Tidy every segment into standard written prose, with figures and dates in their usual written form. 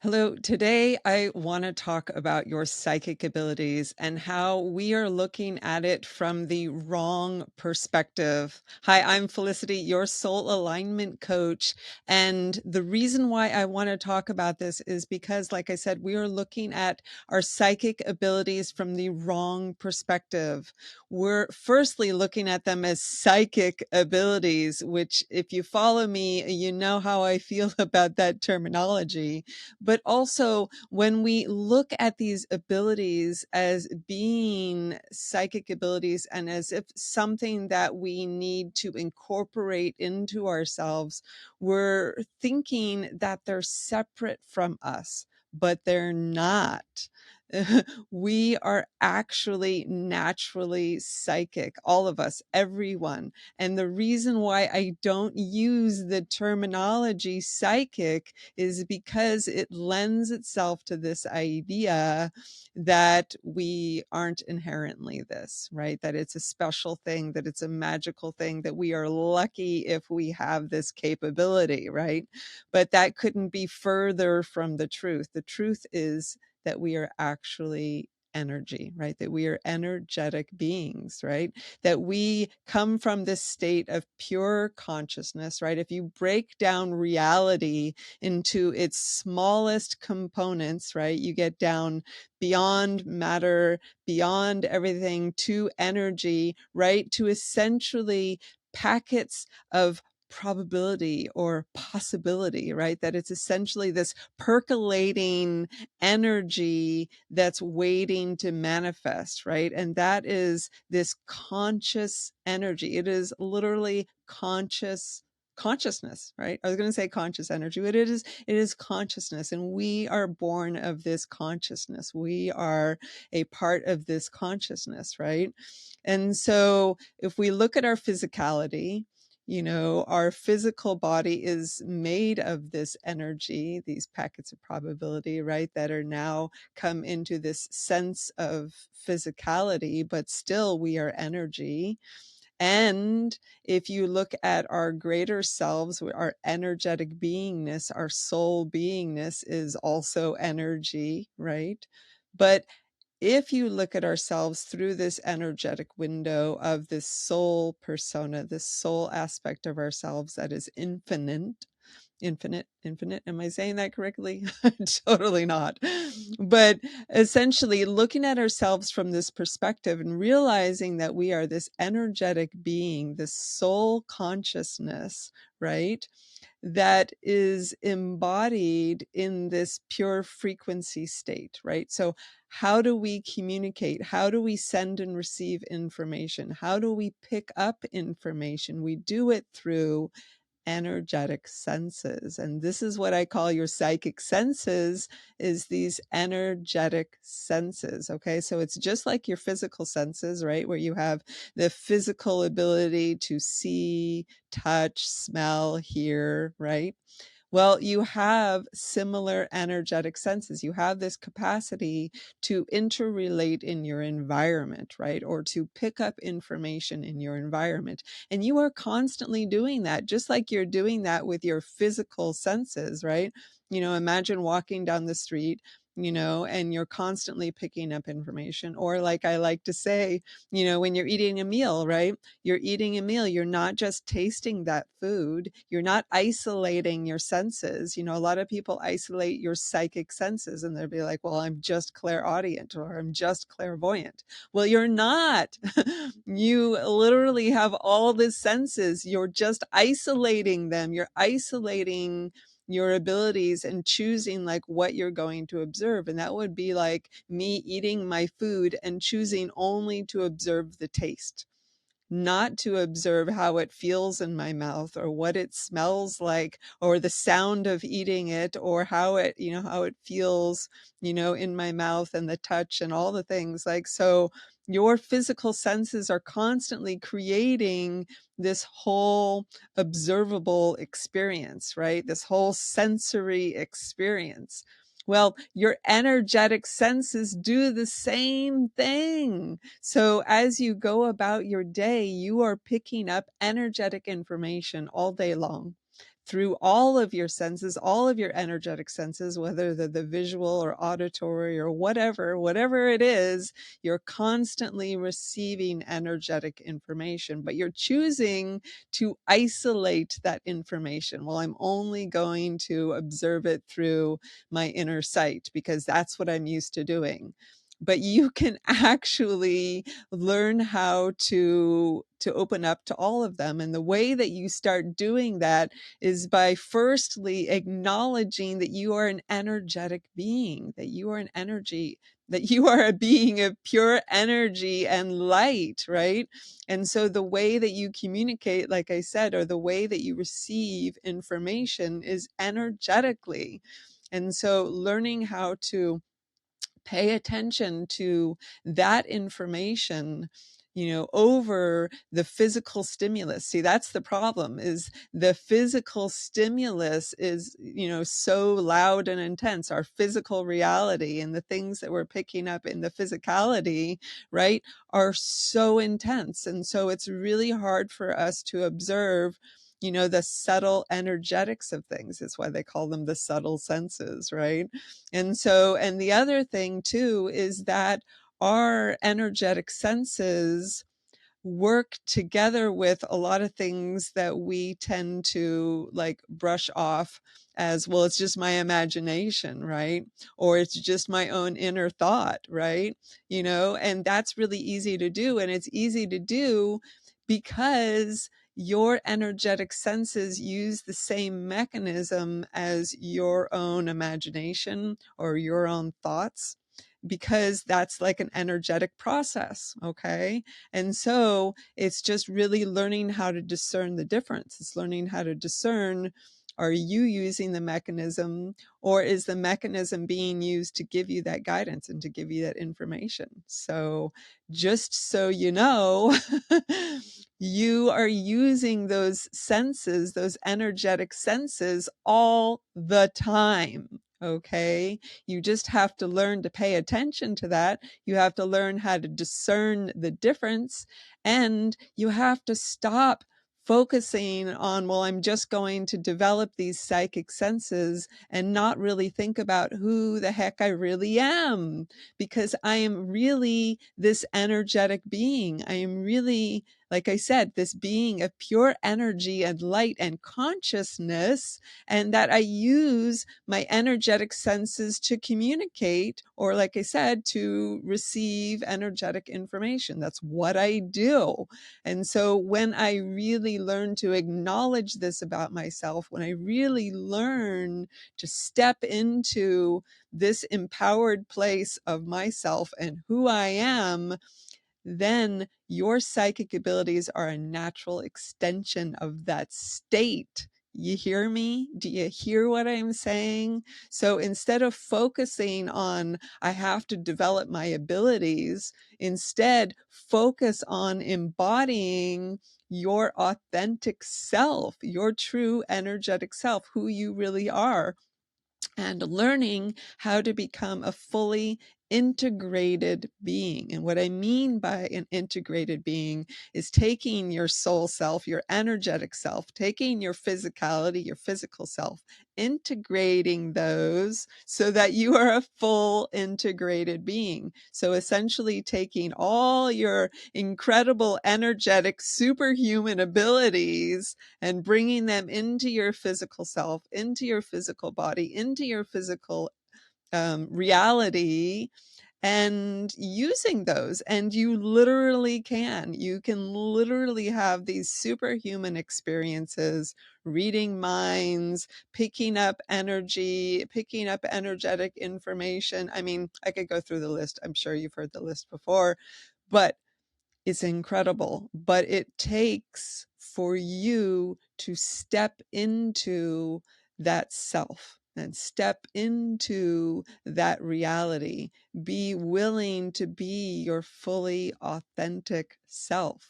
Hello. Today, I want to talk about your psychic abilities and how we are looking at it from the wrong perspective. Hi, I'm Felicity, your soul alignment coach. And the reason why I want to talk about this is because, like I said, we are looking at our psychic abilities from the wrong perspective. We're firstly looking at them as psychic abilities, which, if you follow me, you know how I feel about that terminology. But also, when we look at these abilities as being psychic abilities and as if something that we need to incorporate into ourselves, we're thinking that they're separate from us, but they're not. We are actually naturally psychic, all of us, everyone. And the reason why I don't use the terminology psychic is because it lends itself to this idea that we aren't inherently this, right? That it's a special thing, that it's a magical thing, that we are lucky if we have this capability, right? But that couldn't be further from the truth. The truth is that we are actually energy, right? That we are energetic beings, right? That we come from this state of pure consciousness, right? If you break down reality into its smallest components, right? You get down beyond matter, beyond everything to energy, right? To essentially packets of probability or possibility, right? That it's essentially this percolating energy that's waiting to manifest, right? And that is this conscious energy. It is literally consciousness, right? I was going to say conscious energy, but it is consciousness, and we are born of this consciousness. We are a part of this consciousness, right? And so if we look at our physicality, our physical body is made of this energy, these packets of probability, right, that are now come into this sense of physicality, but still we are energy. And if you look at our greater selves, our energetic beingness, our soul beingness is also energy, right? But if you look at ourselves through this energetic window of this soul persona, this soul aspect of ourselves that is infinite. Am I saying that correctly? Totally not. But essentially, looking at ourselves from this perspective and realizing that we are this energetic being, this soul consciousness, right? That is embodied in this pure frequency state, right? So, how do we communicate? How do we send and receive information? How do we pick up information? We do it through energetic senses, and this is what I call your psychic senses, is these energetic senses. Okay, so it's just like your physical senses, right, where you have the physical ability to see, touch, smell, hear, right? Well, you have similar energetic senses. You have this capacity to interrelate in your environment, right? Or to pick up information in your environment. And you are constantly doing that, just like you're doing that with your physical senses, right? Imagine walking down the street, and you're constantly picking up information. Or, like I like to say, when you're eating a meal, right? You're eating a meal, you're not just tasting that food, you're not isolating your senses. A lot of people isolate your psychic senses and they'll be like, well, I'm just clairaudient or I'm just clairvoyant. Well, you're not. You literally have all the senses. You're just isolating them. You're isolating your abilities and choosing like what you're going to observe. And that would be like me eating my food and choosing only to observe the taste, not to observe how it feels in my mouth or what it smells like or the sound of eating it or how it feels, in my mouth, and the touch and all the things. Like, so your physical senses are constantly creating this whole observable experience, right? This whole sensory experience. Well, your energetic senses do the same thing. So as you go about your day, you are picking up energetic information all day long. through all of your senses, all of your energetic senses, whether they're the visual or auditory or whatever it is, you're constantly receiving energetic information, but you're choosing to isolate that information. Well, I'm only going to observe it through my inner sight because that's what I'm used to doing. But you can actually learn how to open up to all of them. And the way that you start doing that is by firstly acknowledging that you are an energetic being, that you are an energy, that you are a being of pure energy and light, right? And so the way that you communicate, like I said, or the way that you receive information is energetically. And so learning how to pay attention to that information, over the physical stimulus. See, that's the problem, is the physical stimulus is, so loud and intense. Our physical reality and the things that we're picking up in the physicality, right, are so intense. And so it's really hard for us to observe, the subtle energetics of things. It's why they call them the subtle senses, right? And so, and the other thing too is that our energetic senses work together with a lot of things that we tend to like brush off as, well, it's just my imagination, right? Or it's just my own inner thought, right? And that's really easy to do. And it's easy to do because your energetic senses use the same mechanism as your own imagination or your own thoughts, because that's like an energetic process. Okay. And so it's just really learning how to discern the difference. It's learning how to discern, are you using the mechanism, or is the mechanism being used to give you that guidance and to give you that information? So just so you know, you are using those senses, those energetic senses all the time. Okay. You just have to learn to pay attention to that. You have to learn how to discern the difference, and you have to stop focusing on, well, I'm just going to develop these psychic senses and not really think about who the heck I really am, because I am really this energetic being. I am really, like I said, this being of pure energy and light and consciousness, and that I use my energetic senses to communicate, or like I said, to receive energetic information. That's what I do. And so when I really learn to acknowledge this about myself, when I really learn to step into this empowered place of myself and who I am, then your psychic abilities are a natural extension of that state. You hear me? Do you hear what I'm saying? So instead of focusing on, I have to develop my abilities, instead focus on embodying your authentic self, your true energetic self, who you really are, and learning how to become a fully integrated being. And what I mean by an integrated being is taking your soul self, your energetic self, taking your physicality, your physical self, integrating those so that you are a full integrated being. So essentially taking all your incredible energetic superhuman abilities and bringing them into your physical self, into your physical body, into your physical reality, and using those. And you can literally have these superhuman experiences, reading minds, picking up energy, picking up energetic information. I mean, I could go through the list. I'm sure you've heard the list before, but it's incredible. But it takes for you to step into that self and step into that reality. Be willing to be your fully authentic self.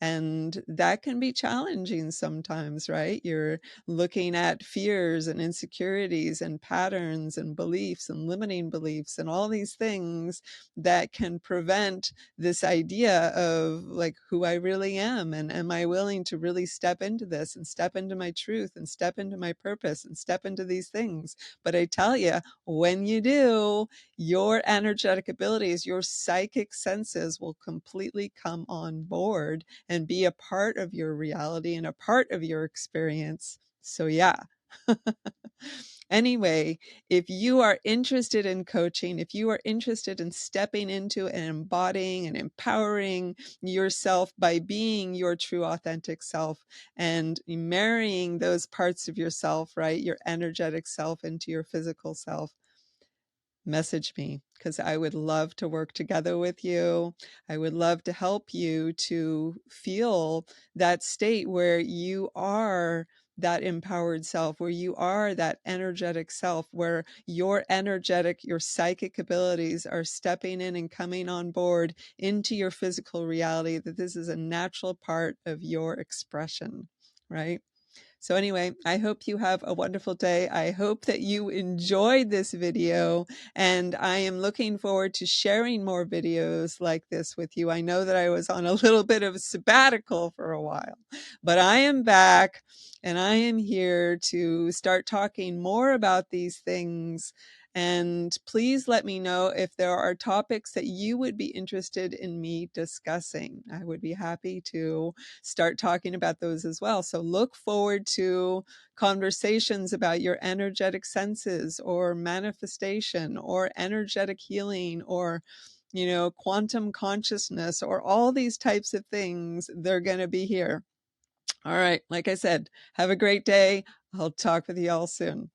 And that can be challenging sometimes, right? You're looking at fears and insecurities and patterns and beliefs and limiting beliefs and all these things that can prevent this idea of like who I really am, and am I willing to really step into this and step into my truth and step into my purpose and step into these things. But I tell you, when you do, your energetic abilities, your psychic senses will completely come on board and be a part of your reality and a part of your experience. So yeah. Anyway, if you are interested in coaching, if you are interested in stepping into and embodying and empowering yourself by being your true authentic self and marrying those parts of yourself, right, your energetic self into your physical self, message me, because I would love to work together with you. I would love to help you to feel that state where you are that empowered self, where you are that energetic self, where your psychic abilities are stepping in and coming on board into your physical reality, that this is a natural part of your expression, right? So anyway, I hope you have a wonderful day. I hope that you enjoyed this video, and I am looking forward to sharing more videos like this with you. I know that I was on a little bit of a sabbatical for a while, but I am back and I am here to start talking more about these things. And please let me know if there are topics that you would be interested in me discussing. I would be happy to start talking about those as well. So look forward to conversations about your energetic senses or manifestation or energetic healing or quantum consciousness or all these types of things. They're going to be here. All right. Like I said, have a great day. I'll talk with you all soon.